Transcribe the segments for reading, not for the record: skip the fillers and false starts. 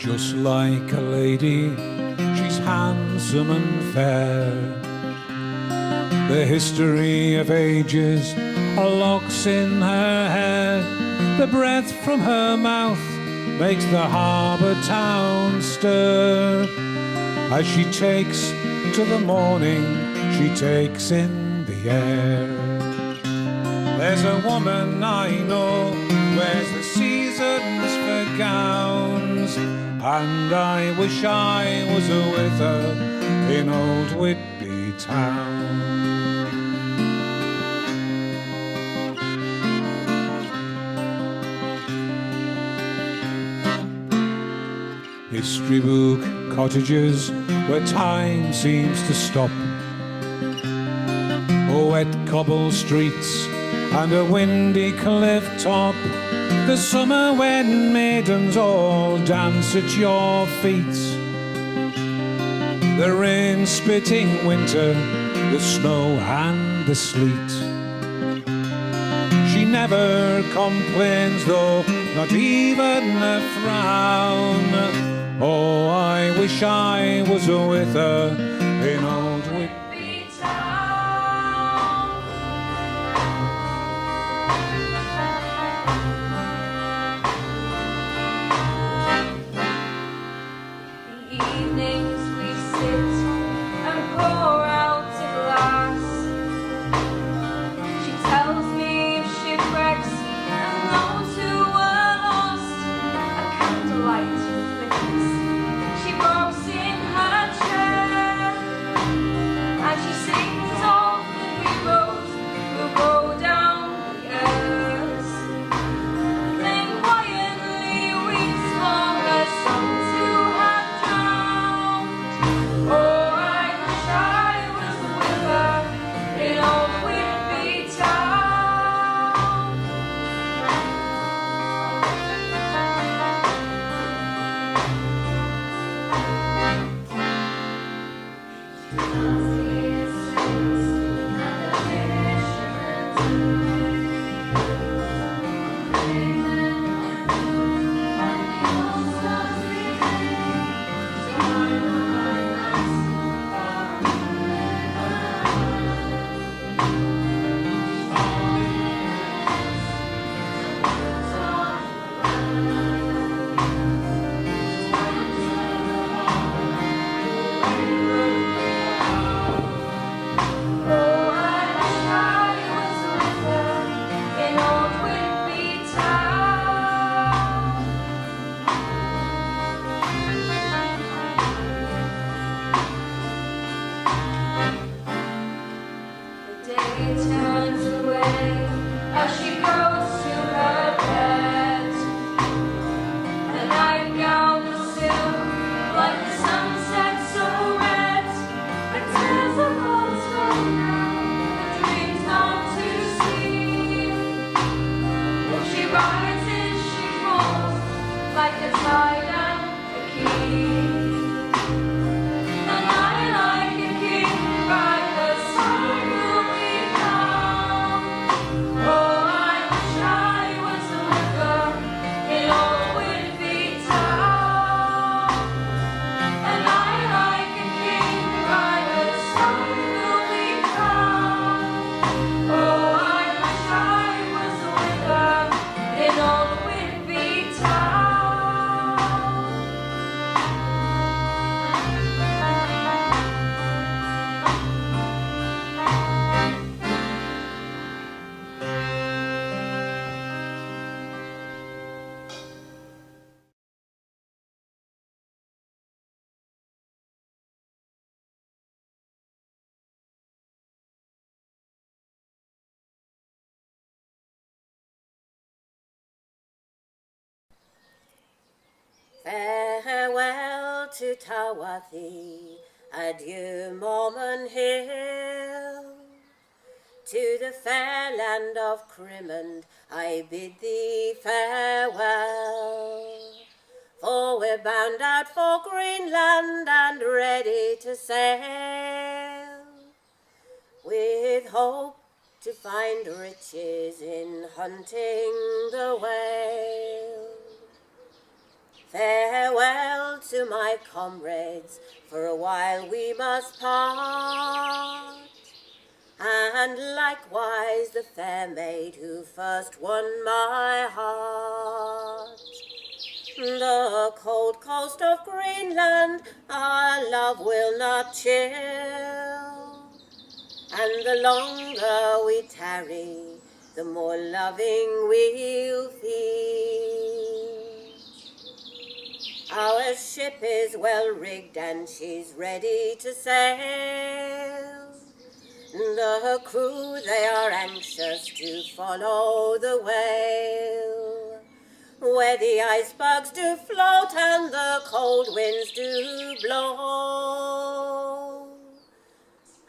just like a lady, she's handsome and fair. The history of ages are locks in her hair. The breath from her mouth makes the harbour town stir. As she takes to the morning, she takes in the air. There's a woman I know wears the seasons for gowns, and I wish I was with her in old Whitby town. History book cottages where time seems to stop, wet cobble streets and a windy cliff top. The summer when maidens all dance at your feet, the rain-spitting winter, the snow and the sleet. She never complains though, not even a frown. Oh, I wish I was with her in old Whitby town. The evenings we sit and pour out a glass. She tells me of shipwrecks and those who were lost. A candlelight flickers. She rocks in her chair and she sings of the heroes who go down the earth. Then quietly weeps for her sons who have drowned. Oh, I wish I was with her in old Whitby town. Turns away as she goes to her bed. The nightgown is silk like the sunset so red. Her tears are falls from now, her dreams not to sleep. When she rises, she falls like the tide and the key. And I like a king by her side will be found. Oh, I wish I was with her in old Whitby town. And I like a king by her side will be found. Oh, I wish I was with her in old Whitby town. Farewell to Tarwathie, adieu Mormon Hill. To the fair land of Crimond I bid thee farewell. For we're bound out for Greenland and ready to sail, with hope to find riches in hunting the whale. Farewell to my comrades, for a while we must part. And likewise the fair maid who first won my heart. The cold coast of Greenland our love will not chill, and the longer we tarry, the more loving we'll feel. Our ship is well rigged and she's ready to sail. The crew, they are anxious to follow the whale, where the icebergs do float and the cold winds do blow,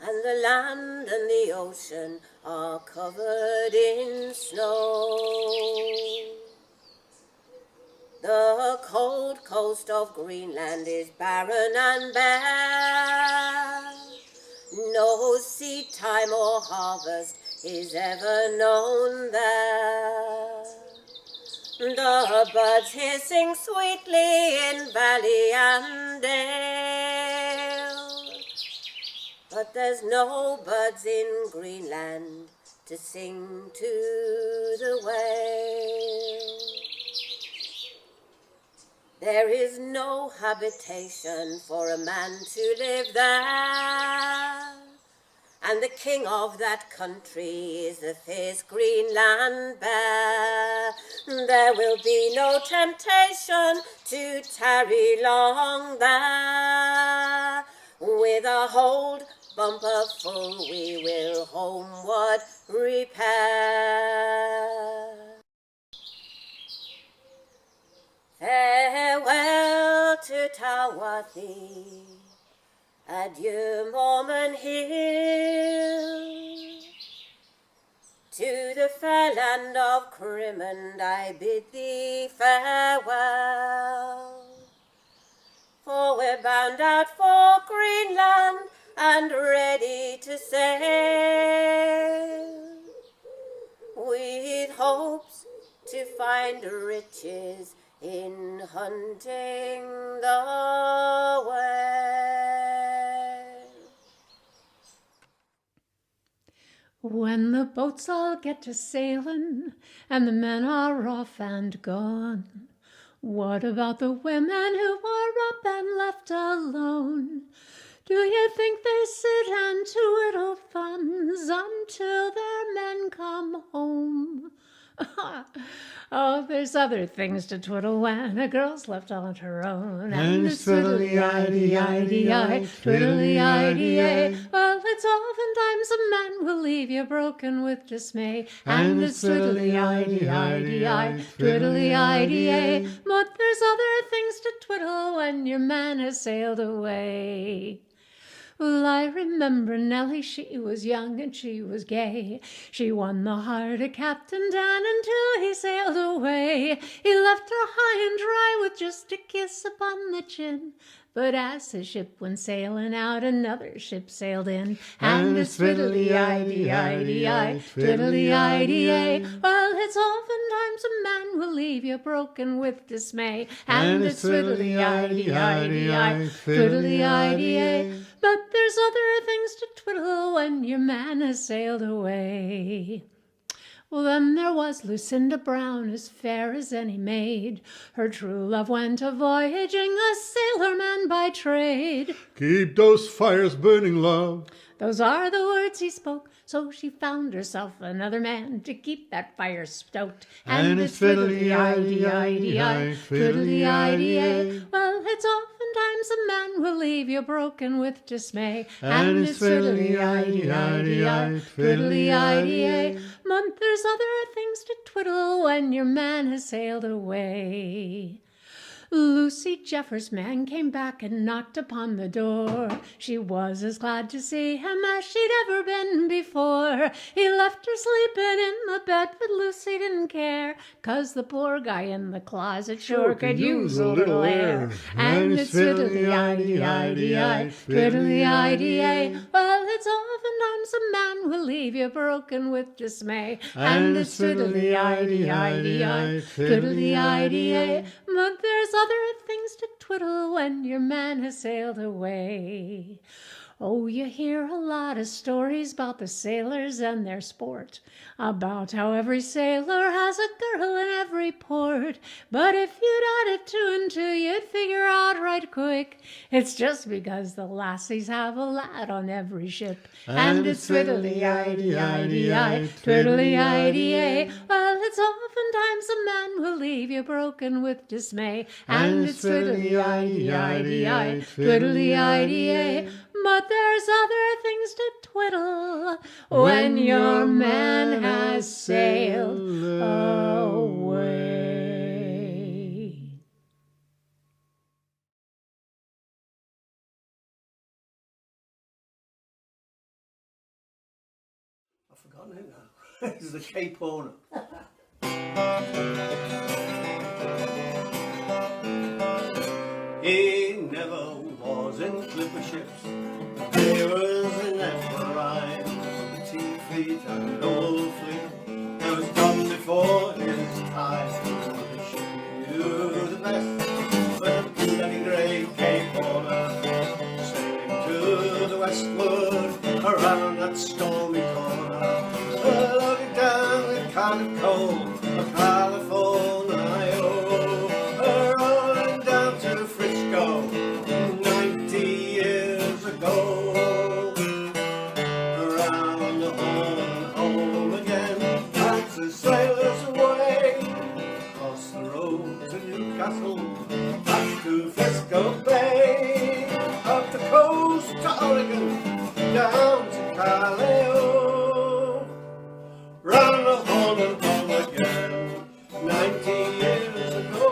and the land and the ocean are covered in snow. The cold coast of Greenland is barren and bare. No seed time or harvest is ever known there. The birds here sing sweetly in valley and dale, but there's no birds in Greenland to sing to the whale. There is no habitation for a man to live there, and the king of that country is the fierce Greenland bear. There will be no temptation to tarry long there. With a hold bumper full we will homeward repair. Farewell to Tarwathie, adieu Mormon Hill. To the fair land of Crimond I bid thee farewell, for we're bound out for Greenland and ready to sail, with hopes to find riches in hunting the whale. When the boats all get to sailing and the men are off and gone, what about the women who are up and left alone? Do you think they sit and twiddle thumbs until their men come home? Oh, there's other things to twiddle when a girl's left on her own. And it's twiddly-idee-idee-eye, twiddly-idee-ay. Well, it's oftentimes a man will leave you broken with dismay. And it's twiddly-idee-idee-eye, twiddly-idee-ay. But there's other things to twiddle when your man has sailed away. Well, I remember Nellie, she was young and she was gay. She won the heart of Captain Dan until he sailed away. He left her high and dry with just a kiss upon the chin. But as his ship went sailing out, another ship sailed in. And it's twiddly-idee-idee-eye, twiddly-idee-ay. Well, it's oftentimes a man will leave you broken with dismay. And it's twiddly-idee-idee-eye, twiddly-idee-ay. But there's other things to twiddle when your man has sailed away. Well, then there was Lucinda Brown, as fair as any maid. Her true love went a-voyaging, a sailor-man by trade. Keep those fires burning, love. Those are the words he spoke, so she found herself another man to keep that fire stoked. And it's twiddly-idee-idee-eye, twiddly-idee-ay. Well, it's oftentimes a man will leave you broken with dismay. And it's twiddly-idee-idee-eye, twiddly-idee-ay. But there's other things to twiddle when your man has sailed away. Lucy Jeffers' man came back and knocked upon the door. She was as glad to see him as she'd ever been before. He left her sleeping in the bed, but Lucy didn't care, 'cause the poor guy in the closet sure could use a little air. And it's twiddly-idee-idee-eye, twiddly-idee-ay. Well, it's oftentimes a man will leave you broken with dismay. And it's fiddly-idey-idey-eye, twiddly-idey-ay. But there's other things to twiddle when your man has sailed away. Oh, you hear a lot of stories about the sailors and their sport, about how every sailor has a girl in every port. But if you'd added 2 and 2, you'd figure out right quick it's just because the lassies have a lad on every ship. And it's twiddly-idey-idey-eye, twiddly-idey-ay. Well, it's oftentimes a man will leave you broken with dismay. And it's twiddly-idey-idey-eye, twiddly-idey-ay. But there's other things to twiddle when your man has sailed away. I've forgotten it now. This is the Cape Horn. He never was in clipper ships. He was in Ephraim, the tea fleet and old fleet. There was gone before his time. The ship he knew the best, but a bloody grey Cape Horner, sailing to the westward around that stormy corner, loaded down with kind of coal of California, rolling down to Frisco 90 years ago. Around the horn and home again, that's the sailors away. Across the road to Newcastle, back to Frisco Bay, up the coast to Oregon, down to Callao. Round the horn and home again, 90 years ago.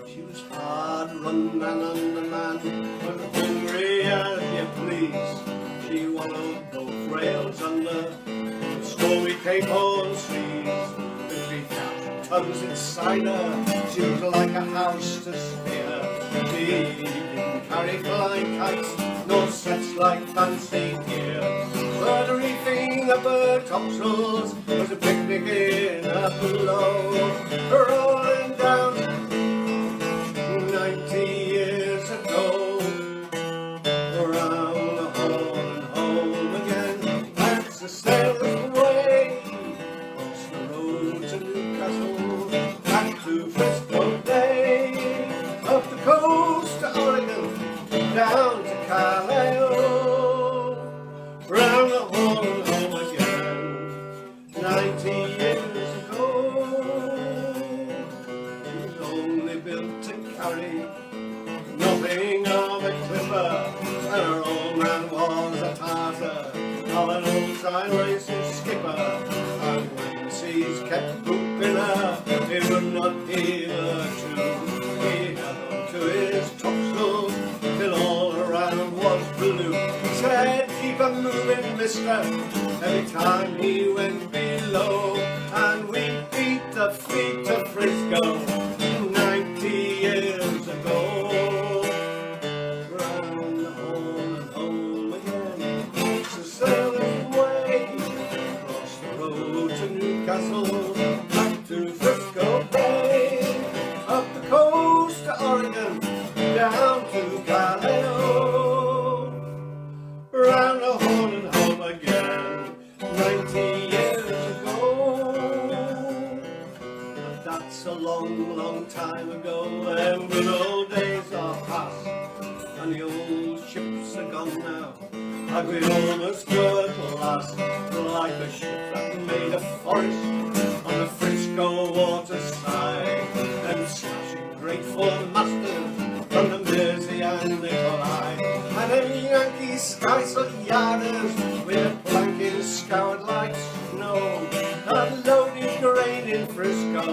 She was hard run and undermanned, but hungry as you please. She wallowed both rails under the stormy Cape Horn seas. With 3,000 tons inside her, she was like a house to steer. She didn't carry flying kites, nor sets like fancy gear. But reefing the bird topsails was a picnic in a pillow, rolling down 90 years ago. Around the horn and home again, that's the sailor's way. Across the road to Newcastle, back to Frisco Bay, up the coast to Oregon, down to Callao. Round the horn and home again, 90 years ago. She was only built to carry nothing of a clipper, and her old man was a tartar of an old-time racing skipper. And when the seas kept pooping her, he would not heave her to. He held on to his topsails till all around was blue. He said, "Keep a moving, mister," every time he went below. And we beat the fleet of Frisco 90 years ago. Round the horn and home again, it's a sailor's way. Across the road to Newcastle, back to Frisco Bay, up the coast to Oregon, down to Callao. Round the horn and home again, 90 years ago. But that's a long, long time ago, and good old days are past, and the old ships are gone now, and we almost go at last, like a ship that made a forest on the Frisco waterside, and smashing great foremasters from the Mersey and the Clyde, and a Yankee skysail yarders with a planking scoured like snow, and loaded grain in Frisco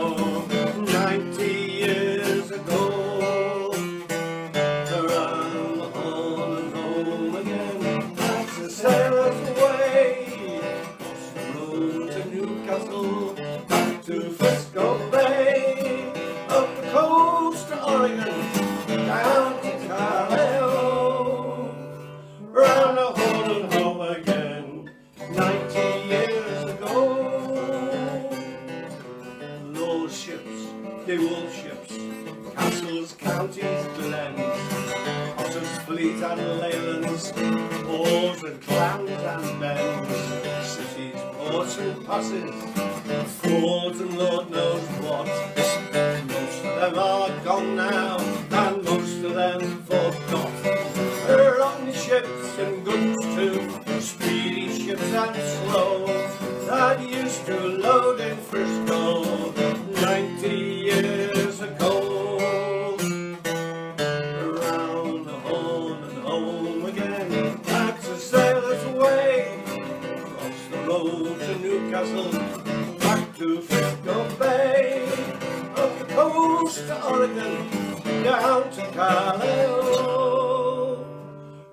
90 years ago. Around the horn and home again, that's the sailor's way. Across the road to Newcastle, back to Frisco Bay, up the coast to Oregon, down to Callao. Round and leylands, wars and clans and bends, cities, ports and passes, fords and Lord knows what. Most of them are gone now, and most of them forgot. There are only ships and guns too, speedy ships and slow, that used to load in Frisco 90 years ago. Around the Horn and home again, that's a sailor's way. Across the road to Newcastle, back to Frisco Bay, up the coast to Oregon, down to Callao.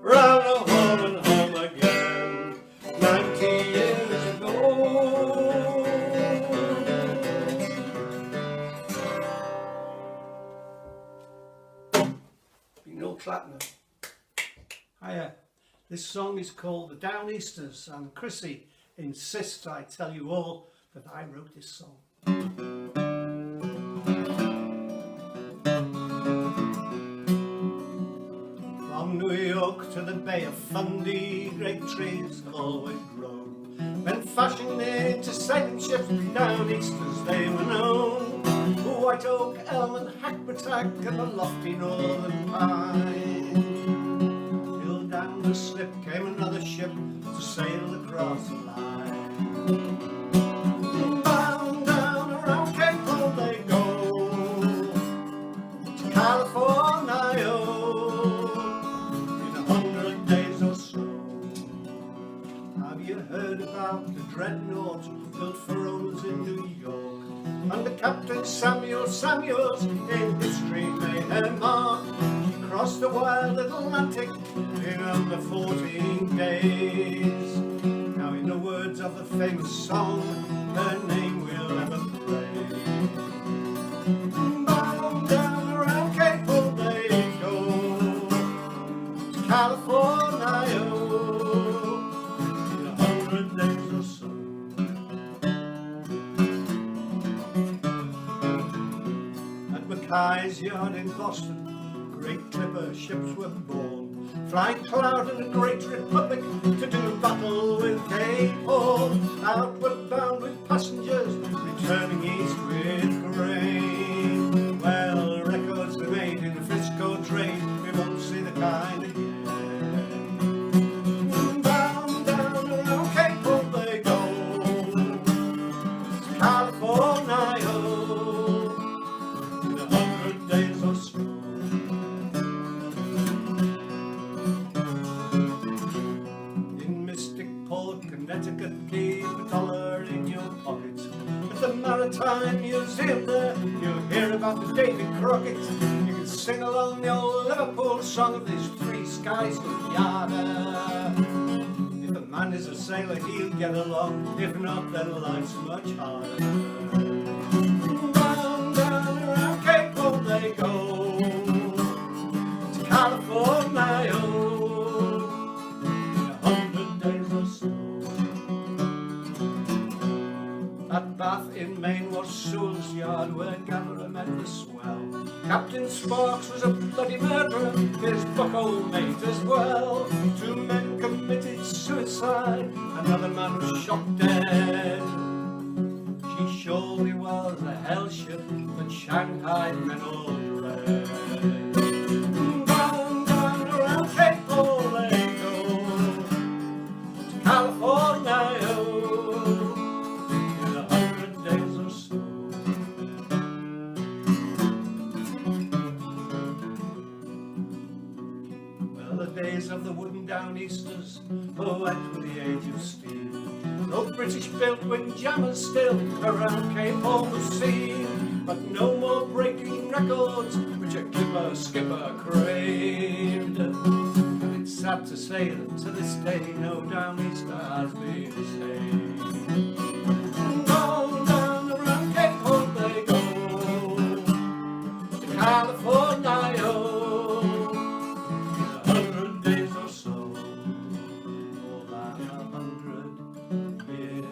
Round the Horn and home again, 90 years ago. You know Clapton. Hiya. This song is called The Down Easters, and Chrissy insists I tell you all that I wrote this song. From New York to the Bay of Fundy, great trees have always grown. When fashioned into sailing ships, down easters they were known. White oak, elm and hackbatack and the lofty northern pine. Till down the slip came another ship to sail across the line. Bound down around Cape Horn they go, to California, in 100 days or so. Have you heard about the dreadnought built for owners in New York? Under Captain Samuel Samuels, in history made her mark. She crossed the wild Atlantic in under 14 days. Now in the words of the famous song, her name will ever praise. Bound down around Cape Horn they go, to California, in 100 days or so. Mackay's Yard in Boston, great clipper ships were born, flying Cloud and the Great Republic to do battle with Cape Horn. Outward bound with passengers, returning east with grain. Well, records were made in the Frisco trade, we won't see the kind again. Bound down around Cape Horn they go, to California, days or so. In Mystic Port, Connecticut, keep $1 in your pocket. At the Maritime Museum there, you'll hear about the Davy Crockett. You can sing along the old Liverpool song of this free skies to yada. If a man is a sailor, he'll get along. If not, then life's much harder. Down, down around Cape Horn they go, to California, in 100 days or so. At Bath in Maine was Sewell's Yard, where Gatherer met the swell. Captain Sparks was a bloody murderer, his bucko mate as well. 2 men committed suicide, another man was shot dead. She surely was a hell ship that Shanghai men all dread. Bound down around Cape Horn they go, to California, in 100 days or so. Well, the days of the wooden down easters went with the age of steel. No British built windjammers still around Cape Horn was seen, but no more breaking records which a clipper skipper craved. And it's sad to say that to this day no down easter has been saved. Down, down around Cape Horn they go, to California, in 100 days or so. More than 100 years.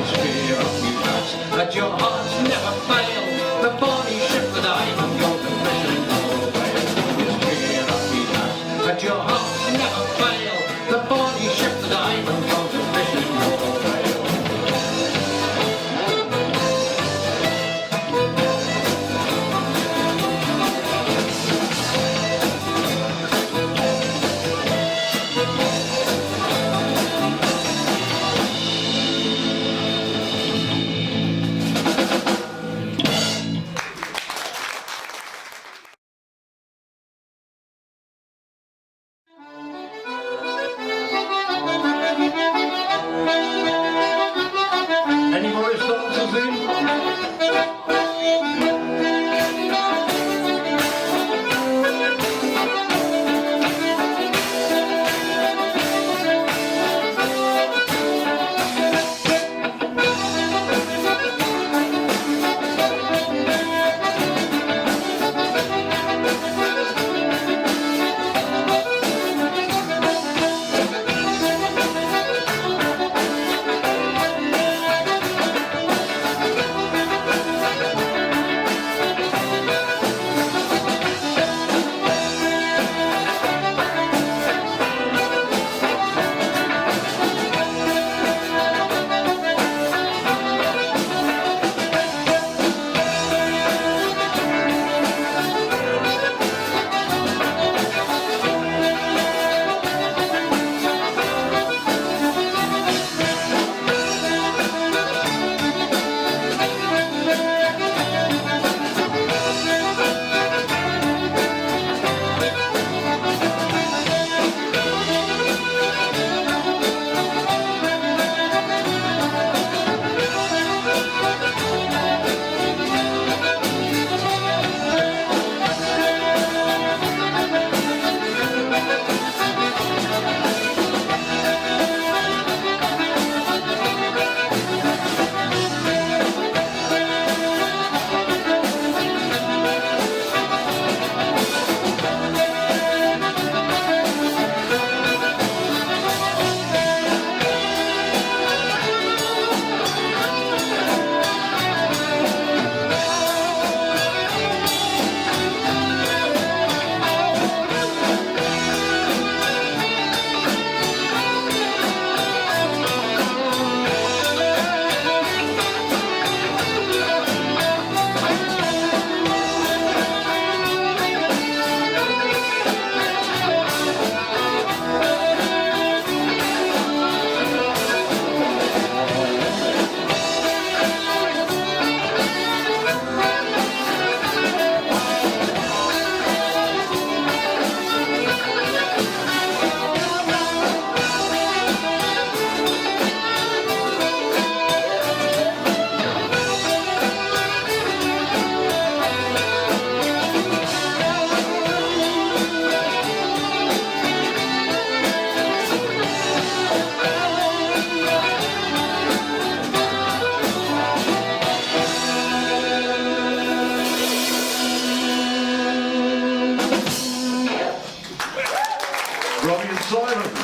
It's fear of you lads, that your hearts never fail. The bonny ship that I'm going fishing for a whale. It's fear of you lads, that your hearts never fail. The bonny ship that I'm going fishing for a whale. Any more responses in? Robbie and Simon.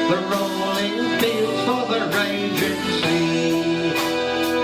The rolling fields for the raging sea.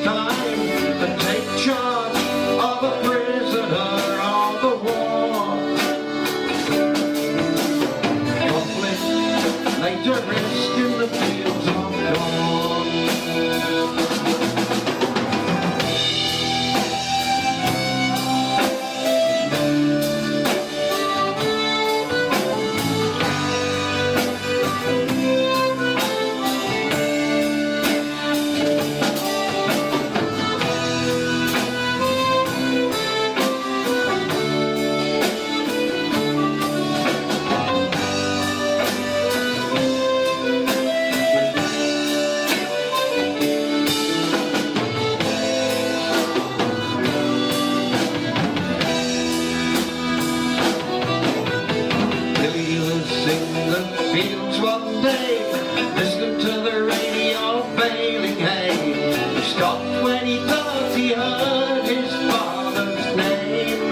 time to take charge of a prisoner of the war. Conflict laid to rest in the fields of dawn. Billy was in the fields one day, listening to the radio baling hay. He stopped when he thought he heard his father's name.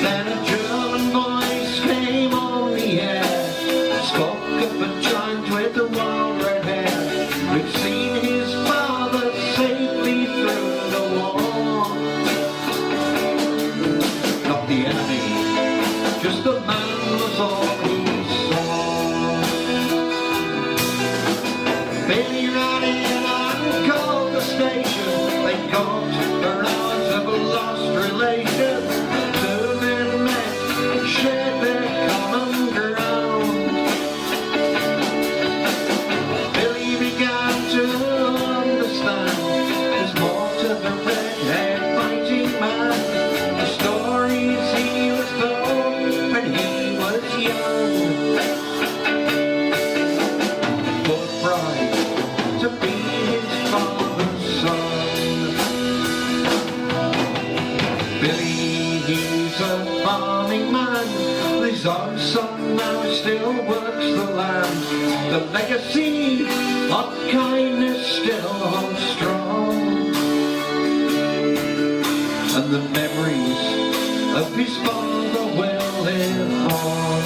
Then a German voice came on the air, spoke of a giant with the wild red hair, who'd seen his father safely through the war. Not the enemy, just the man was all he saw. Billy ran in and called the station. They caught her hours of a lost relation. Two men met and shared their common ground. Billy began to understand there's more to the red-haired fighting man. The stories he was told when he was young. Full of pride to be his father's son. Billy, he's a farming man. His own son now still works the land. The legacy of kindness still holds strong. And the memories of his father will live on.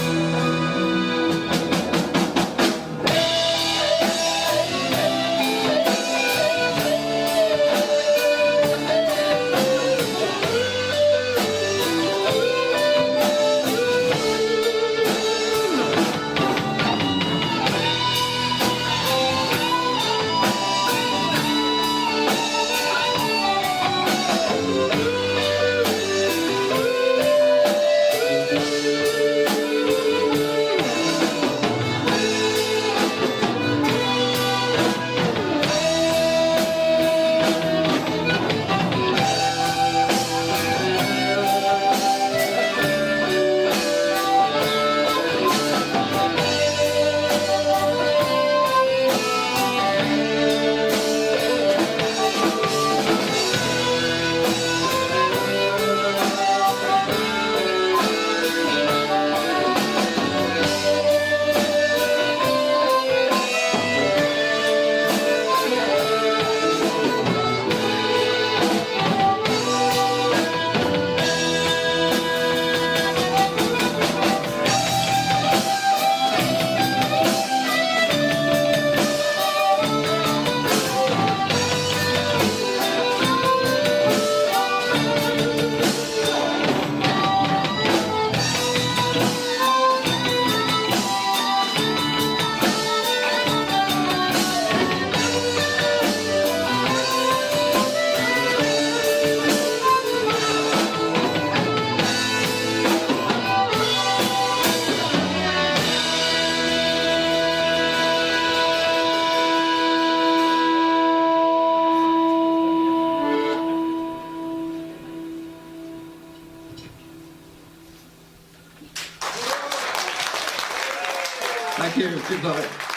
Thank you. Good night.